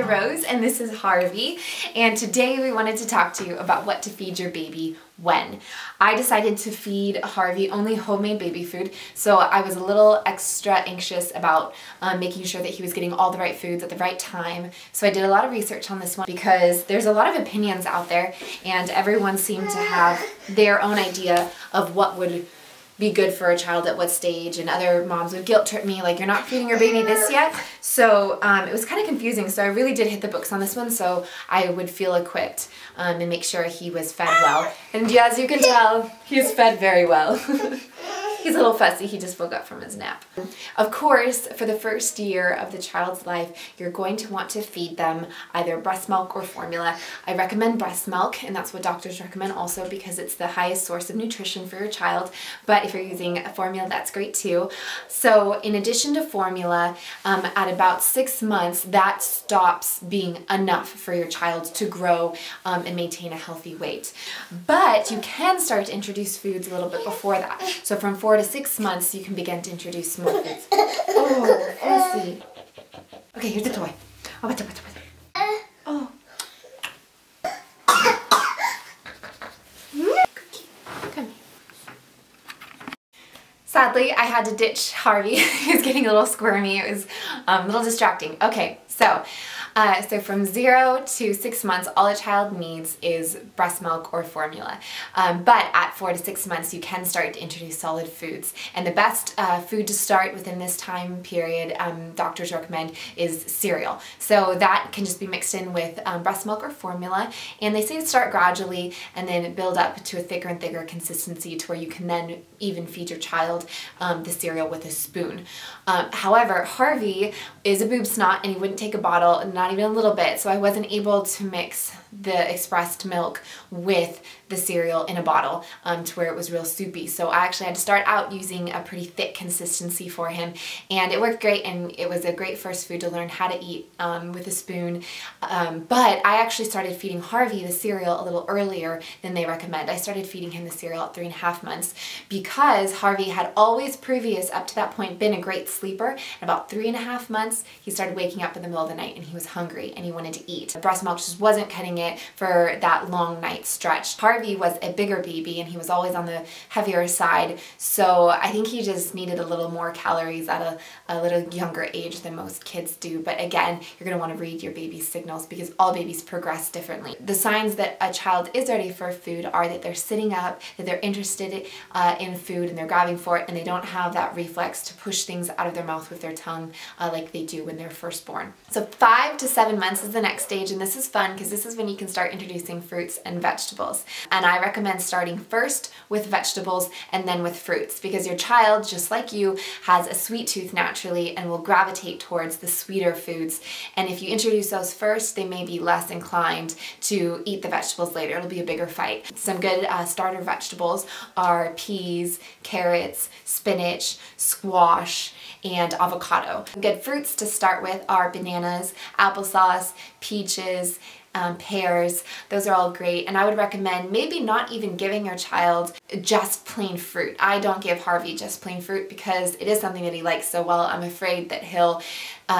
Rose and this is Harvey, and today we wanted to talk to you about what to feed your baby when. I decided to feed Harvey only homemade baby food, so I was a little extra anxious about making sure that he was getting all the right foods at the right time. So I did a lot of research on this one because there's a lot of opinions out there and everyone seemed to have their own idea of what would be good for a child at what stage, and other moms would guilt trip me like, you're not feeding your baby this yet. So it was kind of confusing, so I really did hit the books on this one so I would feel equipped and make sure he was fed well. And yeah, as you can tell, he's fed very well. He's a little fussy, he just woke up from his nap. Of course, for the first year of the child's life, you're going to want to feed them either breast milk or formula. I recommend breast milk, and that's what doctors recommend also because it's the highest source of nutrition for your child. But if you're using a formula, that's great too. So in addition to formula, at about 6 months, that stops being enough for your child to grow and maintain a healthy weight. But you can start to introduce foods a little bit before that. So from 4 to 6 months, you can begin to introduce more foods. Oh, fussy. Okay, here's the toy. Oh, oh. Come. Sadly, I had to ditch Harvey. He was getting a little squirmy. It was a little distracting. Okay, so from 0 to 6 months, all a child needs is breast milk or formula. But at 4 to 6 months, you can start to introduce solid foods. And the best food to start within this time period, doctors recommend, is cereal. So that can just be mixed in with breast milk or formula. And they say to start gradually and then build up to a thicker and thicker consistency to where you can then even feed your child the cereal with a spoon. However, Harvey is a boob snot and he wouldn't take a bottle, not even a little bit, so I wasn't able to mix the expressed milk with the cereal in a bottle to where it was real soupy. So I actually had to start out using a pretty thick consistency for him, and it worked great, and it was a great first food to learn how to eat with a spoon. But I actually started feeding Harvey the cereal a little earlier than they recommend. I started feeding him the cereal at 3.5 months because Harvey had always previous up to that point been a great sleeper. And about 3.5 months, he started waking up in the middle of the night and he was hungry and he wanted to eat. The breast milk just wasn't cutting it for that long night stretch. Harvey was a bigger baby and he was always on the heavier side, so I think he just needed a little more calories at a little younger age than most kids do. But again, you're going to want to read your baby's signals because all babies progress differently. The signs that a child is ready for food are that they're sitting up, that they're interested in food and they're grabbing for it, and they don't have that reflex to push things out of their mouth with their tongue like they do when they're first born. So 5 to 7 months is the next stage, and this is fun because this is when you can start introducing fruits and vegetables. And I recommend starting first with vegetables and then with fruits because your child, just like you, has a sweet tooth naturally and will gravitate towards the sweeter foods. And if you introduce those first, they may be less inclined to eat the vegetables later. It'll be a bigger fight. Some good starter vegetables are peas, carrots, spinach, squash, and avocado. Good fruits to start with are bananas, applesauce, peaches, pears. Those are all great, and I would recommend maybe not even giving your child just plain fruit. I don't give Harvey just plain fruit because it is something that he likes so well. I'm afraid that he'll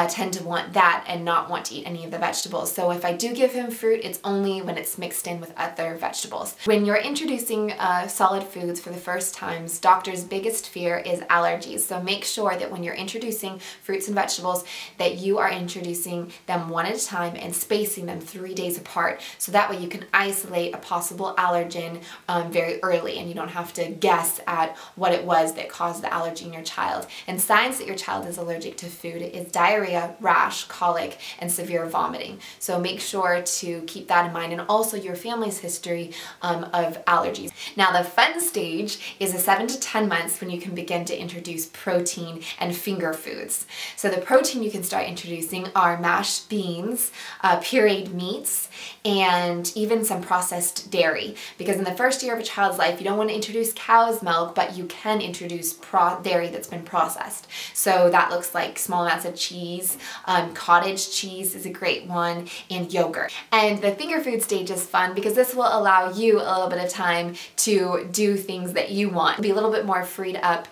tend to want that and not want to eat any of the vegetables. So if I do give him fruit, it's only when it's mixed in with other vegetables. When you're introducing solid foods for the first times, doctors' biggest fear is allergies. So make sure that when you're introducing fruits and vegetables that you are introducing them one at a time and spacing them 3 days apart. So that way you can isolate a possible allergen very early and you don't have to guess at what it was that caused the allergy in your child. And signs that your child is allergic to food is diarrhea, rash, colic, and severe vomiting. So make sure to keep that in mind, and also your family's history of allergies. Now the fun stage is a 7 to 10 months when you can begin to introduce protein and finger foods. So the protein you can start introducing are mashed beans, pureed meat, oats, and even some processed dairy. Because in the first year of a child's life, you don't want to introduce cow's milk, but you can introduce dairy that's been processed. So that looks like small amounts of cheese, cottage cheese is a great one, and yogurt. And the finger food stage is fun because this will allow you a little bit of time to do things that you want. Be a little bit more freed up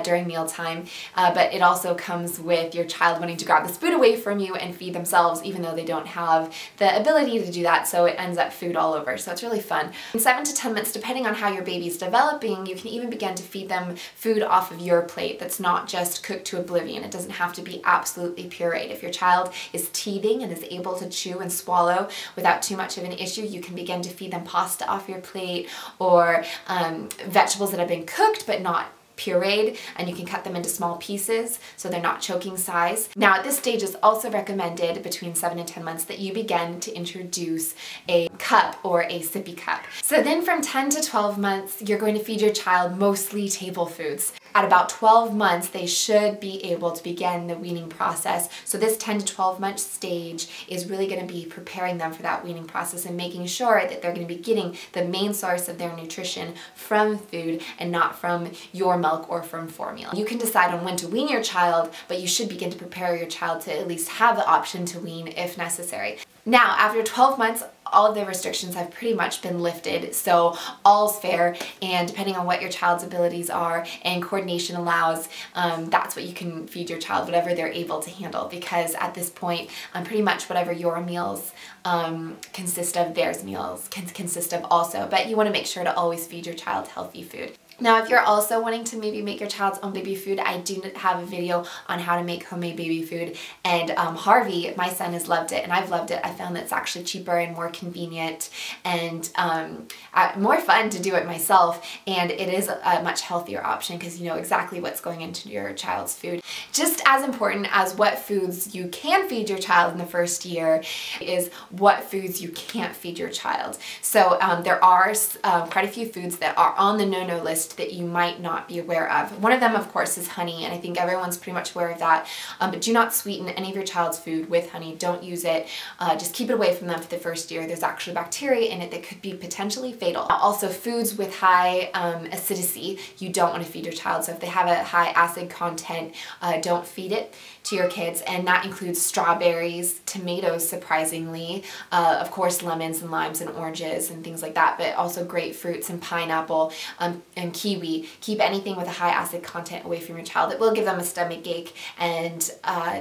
during mealtime, but it also comes with your child wanting to grab the spoon away from you and feed themselves, even though they don't have the ability to do that, so it ends up food all over. So it's really fun. In 7 to 10 months, depending on how your baby's developing, you can even begin to feed them food off of your plate that's not just cooked to oblivion. It doesn't have to be absolutely pureed. If your child is teething and is able to chew and swallow without too much of an issue, you can begin to feed them pasta off your plate, or vegetables that have been cooked but not pureed, and you can cut them into small pieces so they're not choking size. Now at this stage, it's also recommended between 7 and 10 months that you begin to introduce a cup or a sippy cup. So then from 10 to 12 months, you're going to feed your child mostly table foods. At about 12 months, they should be able to begin the weaning process. So this 10 to 12 month stage is really going to be preparing them for that weaning process and making sure that they're going to be getting the main source of their nutrition from food and not from your milk or from formula. You can decide on when to wean your child, but you should begin to prepare your child to at least have the option to wean if necessary. Now, after 12 months, all of the restrictions have pretty much been lifted, so all's fair, and depending on what your child's abilities are and coordination allows, that's what you can feed your child, whatever they're able to handle, because at this point, pretty much whatever your meals consist of, theirs meals can consist of also, but you want to make sure to always feed your child healthy food. Now, if you're also wanting to maybe make your child's own baby food, I do have a video on how to make homemade baby food, and Harvey, my son, has loved it, and I've loved it. I found that it's actually cheaper and more convenient and more fun to do it myself, and it is a much healthier option because you know exactly what's going into your child's food. Just as important as what foods you can feed your child in the first year is what foods you can't feed your child. So there are quite a few foods that are on the no-no list that you might not be aware of. One of them, of course, is honey, and I think everyone's pretty much aware of that. But do not sweeten any of your child's food with honey. Don't use it. Just keep it away from them for the first year. There's actually bacteria in it that could be potentially fatal. Also, foods with high acidity, you don't want to feed your child. So if they have a high acid content, don't feed it to your kids, and that includes strawberries, tomatoes, surprisingly, of course lemons and limes and oranges and things like that, but also grapefruits and pineapple and kiwi. Keep anything with a high acid content away from your child. It will give them a stomach ache, and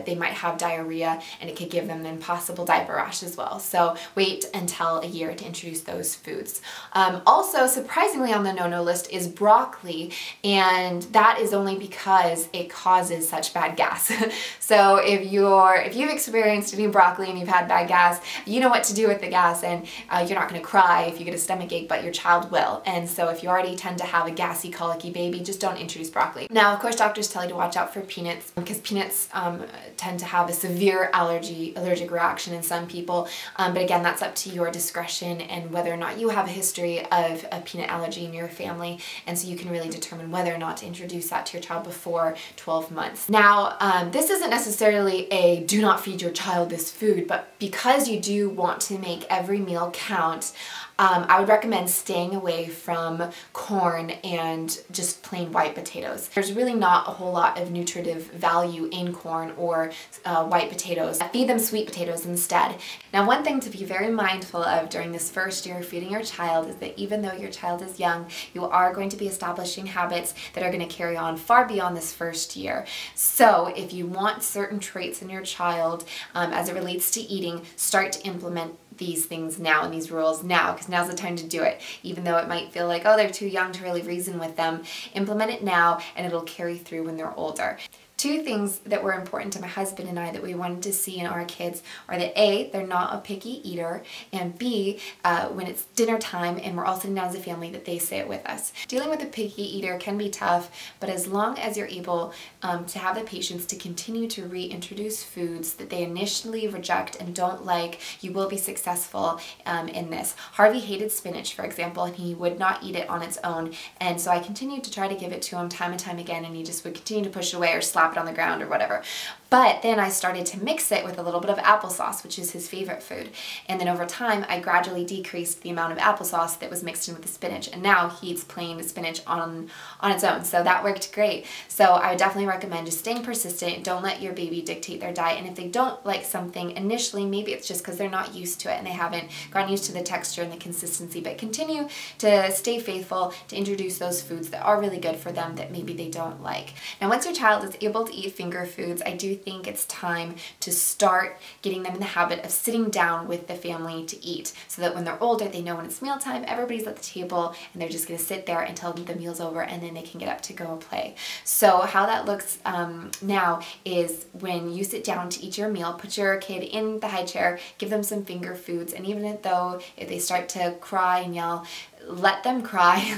they might have diarrhea, and it could give them an impossible diaper rash as well. So wait until a year to introduce those foods. Also, surprisingly on the no-no list is broccoli, and that is only because it causes such bad gas. So if you've experienced eating broccoli and you've had bad gas, you know what to do with the gas, and you're not going to cry if you get a stomach ache, but your child will. And so if you already tend to have a gassy, colicky baby, just don't introduce broccoli. Now, of course, doctors tell you to watch out for peanuts because peanuts tend to have a severe allergic reaction in some people. But again, that's up to your discretion and whether or not you have a history of a peanut allergy in your family, and so you can really determine whether or not to introduce that to your child before 12 months. Now, this isn't necessarily a do not feed your child this food, but because you do want to make every meal count, I would recommend staying away from corn and just plain white potatoes. There's really not a whole lot of nutritive value in corn or white potatoes. Feed them sweet potatoes instead. Now, one thing to be very mindful of during this first year of feeding your child is that even though your child is young, you are going to be establishing habits that are going to carry on far beyond this first year. So if you want certain traits in your child as it relates to eating, start to implement these things now and these rules now, because now's the time to do it. Even though it might feel like, oh, they're too young to really reason with them, implement it now and it'll carry through when they're older. Two things that were important to my husband and I that we wanted to see in our kids are that A, they're not a picky eater, and B, when it's dinner time and we're all sitting down as a family, that they sit with us. Dealing with a picky eater can be tough, but as long as you're able to have the patience to continue to reintroduce foods that they initially reject and don't like, you will be successful in this. Harvey hated spinach, for example, and he would not eat it on its own, and so I continued to try to give it to him time and time again, and he just would continue to push it away or slap it on the ground or whatever. But then I started to mix it with a little bit of applesauce, which is his favorite food. And then over time, I gradually decreased the amount of applesauce that was mixed in with the spinach. And now he eats plain spinach on its own. So that worked great. So I would definitely recommend just staying persistent. Don't let your baby dictate their diet. And if they don't like something initially, maybe it's just because they're not used to it and they haven't gotten used to the texture and the consistency. But continue to stay faithful, to introduce those foods that are really good for them that maybe they don't like. Now, once your child is able to eat finger foods, I do think it's time to start getting them in the habit of sitting down with the family to eat, so that when they're older, they know when it's mealtime, everybody's at the table, and they're just going to sit there until the meal's over, and then they can get up to go and play. So how that looks now is when you sit down to eat your meal, put your kid in the high chair, give them some finger foods, and even though if they start to cry and yell, let them cry,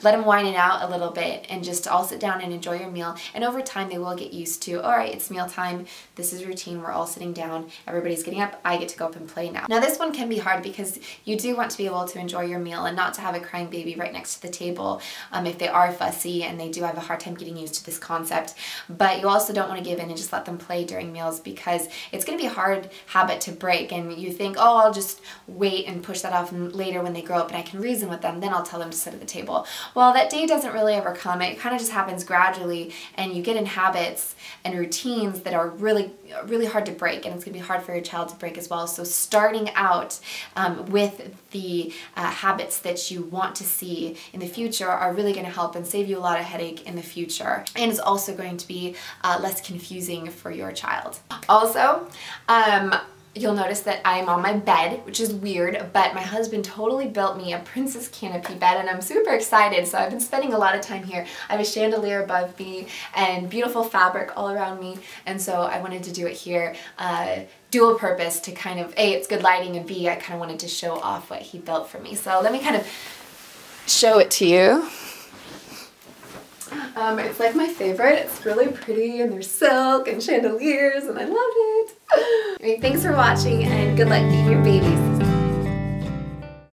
let them whine it out a little bit, and just all sit down and enjoy your meal. And over time, they will get used to, all right, it's mealtime, this is routine, we're all sitting down, everybody's getting up, I get to go up and play now. Now this one can be hard because you do want to be able to enjoy your meal and not to have a crying baby right next to the table if they are fussy and they do have a hard time getting used to this concept. But you also don't want to give in and just let them play during meals, because it's going to be a hard habit to break, and you think, oh, I'll just wait and push that off later when they grow up and I can reason with them, then I'll tell them to sit at the table. Well, that day doesn't really ever come. It kind of just happens gradually, and you get in habits and routines that are really hard to break, and it's going to be hard for your child to break as well. So starting out with the habits that you want to see in the future are really going to help and save you a lot of headache in the future, and it's also going to be less confusing for your child. Also, you'll notice that I'm on my bed, which is weird, but my husband totally built me a princess canopy bed, and I'm super excited. So I've been spending a lot of time here. I have a chandelier above me and beautiful fabric all around me, and so I wanted to do it here. Dual purpose to kind of, A, it's good lighting, and B, I kind of wanted to show off what he built for me. So let me kind of show it to you. It's like my favorite. It's really pretty, and there's silk and chandeliers, and I love it. I mean, thanks for watching, and good luck feeding your babies.